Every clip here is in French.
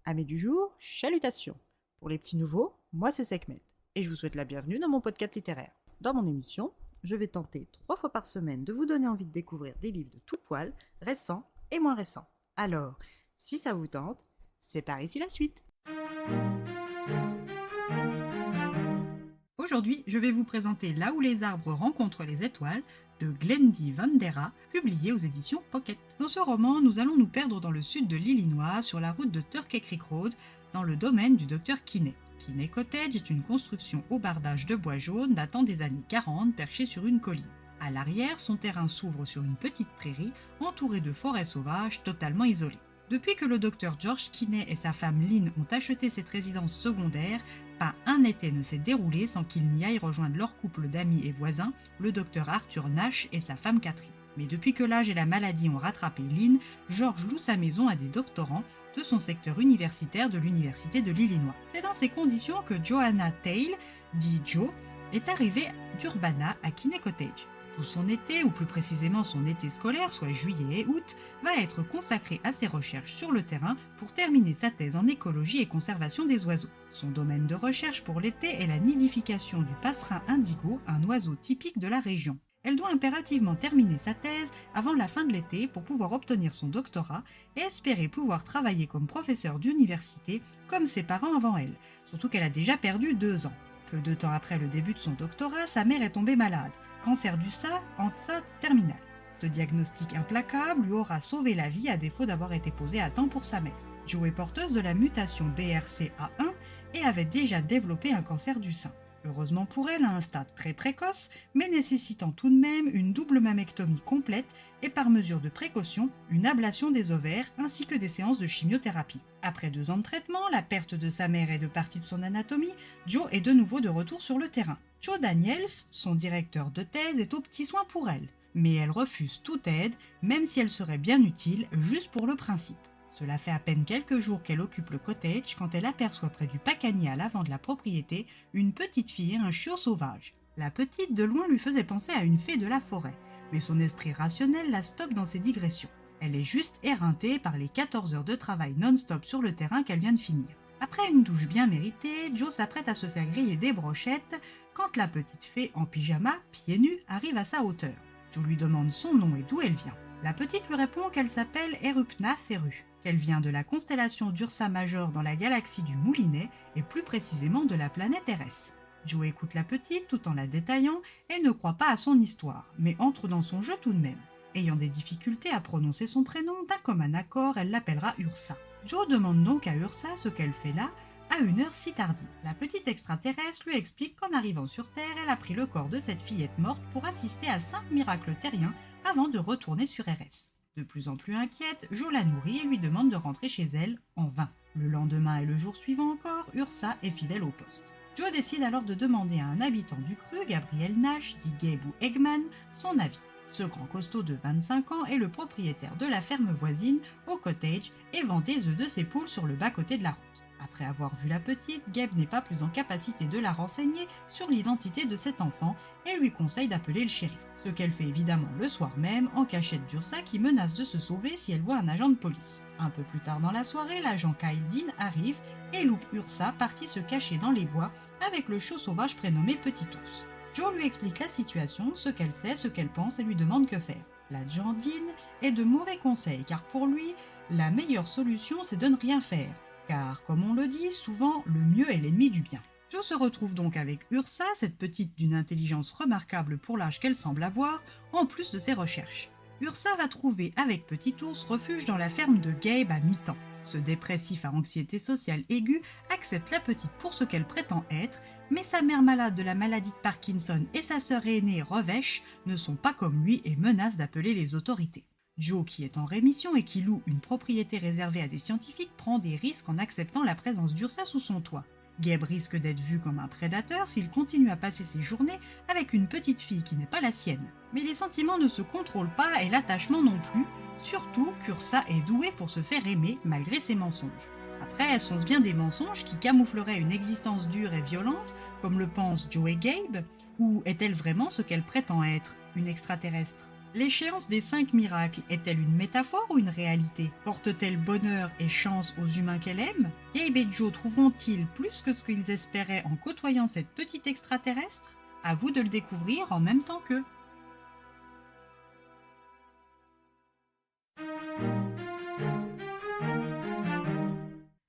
Amis du jour, chalutations. Pour les petits nouveaux, moi c'est Sekhmet, et je vous souhaite la bienvenue dans mon podcast littéraire. Dans mon émission, je vais tenter 3 fois par semaine de vous donner envie de découvrir des livres de tout poil, récents et moins récents. Alors, si ça vous tente, c'est par ici la suite. Aujourd'hui, je vais vous présenter Là où les arbres rencontrent les étoiles de Glendy Vandera, publié aux éditions Pocket. Dans ce roman, nous allons nous perdre dans le sud de l'Illinois, sur la route de Turkey Creek Road, dans le domaine du docteur Kinney. Kinney Cottage est une construction au bardage de bois jaune datant des années 40, perchée sur une colline. À l'arrière, son terrain s'ouvre sur une petite prairie, entourée de forêts sauvages totalement isolées. Depuis que le docteur George Kinney et sa femme Lynn ont acheté cette résidence secondaire, pas un été ne s'est déroulé sans qu'ils n'y aillent rejoindre leur couple d'amis et voisins, le docteur Arthur Nash et sa femme Catherine. Mais depuis que l'âge et la maladie ont rattrapé Lynn, George loue sa maison à des doctorants de son secteur universitaire de l'Université de l'Illinois. C'est dans ces conditions que Joanna Tale, dit Joe, est arrivée d'Urbana à Kinney Cottage. Tout son été, ou plus précisément son été scolaire, soit juillet et août, va être consacré à ses recherches sur le terrain pour terminer sa thèse en écologie et conservation des oiseaux. Son domaine de recherche pour l'été est la nidification du passerin indigo, un oiseau typique de la région. Elle doit impérativement terminer sa thèse avant la fin de l'été pour pouvoir obtenir son doctorat et espérer pouvoir travailler comme professeur d'université comme ses parents avant elle, surtout qu'elle a déjà perdu 2 ans. Peu de temps après le début de son doctorat, sa mère est tombée malade. Cancer du sein en stade terminal. Ce diagnostic implacable lui aura sauvé la vie à défaut d'avoir été posé à temps pour sa mère. Jo est porteuse de la mutation BRCA1 et avait déjà développé un cancer du sein. Heureusement pour elle, à un stade très précoce, mais nécessitant tout de même une double mammectomie complète et par mesure de précaution, une ablation des ovaires ainsi que des séances de chimiothérapie. Après 2 ans de traitement, la perte de sa mère et de partie de son anatomie, Jo est de nouveau de retour sur le terrain. Joe Daniels, son directeur de thèse, est aux petits soins pour elle, mais elle refuse toute aide, même si elle serait bien utile, juste pour le principe. Cela fait à peine quelques jours qu'elle occupe le cottage quand elle aperçoit près du pacanier à l'avant de la propriété une petite fille et un chiot sauvage. La petite de loin lui faisait penser à une fée de la forêt, mais son esprit rationnel la stoppe dans ses digressions. Elle est juste éreintée par les 14 heures de travail non-stop sur le terrain qu'elle vient de finir. Après une douche bien méritée, Joe s'apprête à se faire griller des brochettes quand la petite fée en pyjama, pieds nus, arrive à sa hauteur. Joe lui demande son nom et d'où elle vient. La petite lui répond qu'elle s'appelle Erupna Seru, qu'elle vient de la constellation d'Ursa Major dans la galaxie du Moulinet et plus précisément de la planète RS. Joe écoute la petite tout en la détaillant et ne croit pas à son histoire, mais entre dans son jeu tout de même. Ayant des difficultés à prononcer son prénom, d'un commun accord, elle l'appellera Ursa. Joe demande donc à Ursa ce qu'elle fait là, à une heure si tardive. La petite extraterrestre lui explique qu'en arrivant sur Terre, elle a pris le corps de cette fillette morte pour assister à 5 miracles terriens avant de retourner sur RS. De plus en plus inquiète, Joe la nourrit et lui demande de rentrer chez elle, en vain. Le lendemain et le jour suivant encore, Ursa est fidèle au poste. Joe décide alors de demander à un habitant du cru, Gabriel Nash, dit Gabe ou Eggman, son avis. Ce grand costaud de 25 ans est le propriétaire de la ferme voisine, au cottage, et vend des œufs de ses poules sur le bas-côté de la route. Après avoir vu la petite, Gabe n'est pas plus en capacité de la renseigner sur l'identité de cet enfant et lui conseille d'appeler le shérif. Ce qu'elle fait évidemment le soir même, en cachette d'Ursa qui menace de se sauver si elle voit un agent de police. Un peu plus tard dans la soirée, l'agent Kyle Dean arrive et loupe Ursa partie se cacher dans les bois avec le chiot sauvage prénommé Petit Ours. Joe lui explique la situation, ce qu'elle sait, ce qu'elle pense et lui demande que faire. L'agent Dean est de mauvais conseils car pour lui, la meilleure solution c'est de ne rien faire. Car, comme on le dit, souvent le mieux est l'ennemi du bien. Joe se retrouve donc avec Ursa, cette petite d'une intelligence remarquable pour l'âge qu'elle semble avoir, en plus de ses recherches. Ursa va trouver avec Petit Ours refuge dans la ferme de Gabe à mi-temps. Ce dépressif à anxiété sociale aiguë accepte la petite pour ce qu'elle prétend être, mais sa mère malade de la maladie de Parkinson et sa sœur aînée Revèche ne sont pas comme lui et menacent d'appeler les autorités. Joe, qui est en rémission et qui loue une propriété réservée à des scientifiques, prend des risques en acceptant la présence d'Ursa sous son toit. Gabe risque d'être vu comme un prédateur s'il continue à passer ses journées avec une petite fille qui n'est pas la sienne. Mais les sentiments ne se contrôlent pas et l'attachement non plus, surtout qu'Ursa est douée pour se faire aimer malgré ses mensonges. Après, sont-ce bien des mensonges qui camoufleraient une existence dure et violente, comme le pensent Joe et Gabe, ou est-elle vraiment ce qu'elle prétend être, une extraterrestre ? L'échéance des 5 miracles est-elle une métaphore ou une réalité? Porte-t-elle bonheur et chance aux humains qu'elle aime? Gabe et Joe trouveront-ils plus que ce qu'ils espéraient en côtoyant cette petite extraterrestre? À vous de le découvrir en même temps qu'eux.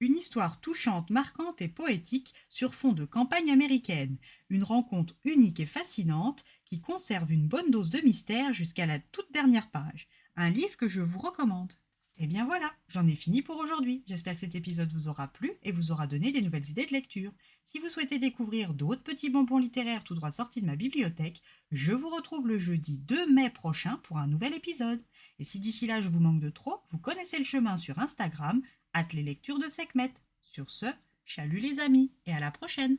Une histoire touchante, marquante et poétique sur fond de campagne américaine. Une rencontre unique et fascinante qui conserve une bonne dose de mystère jusqu'à la toute dernière page. Un livre que je vous recommande. Et bien voilà, j'en ai fini pour aujourd'hui. J'espère que cet épisode vous aura plu et vous aura donné des nouvelles idées de lecture. Si vous souhaitez découvrir d'autres petits bonbons littéraires tout droit sortis de ma bibliothèque, je vous retrouve le jeudi 2 mai prochain pour un nouvel épisode. Et si d'ici là je vous manque de trop, vous connaissez le chemin sur Instagram, les lectures de Sekhmet. Sur ce, chalut les amis et à la prochaine.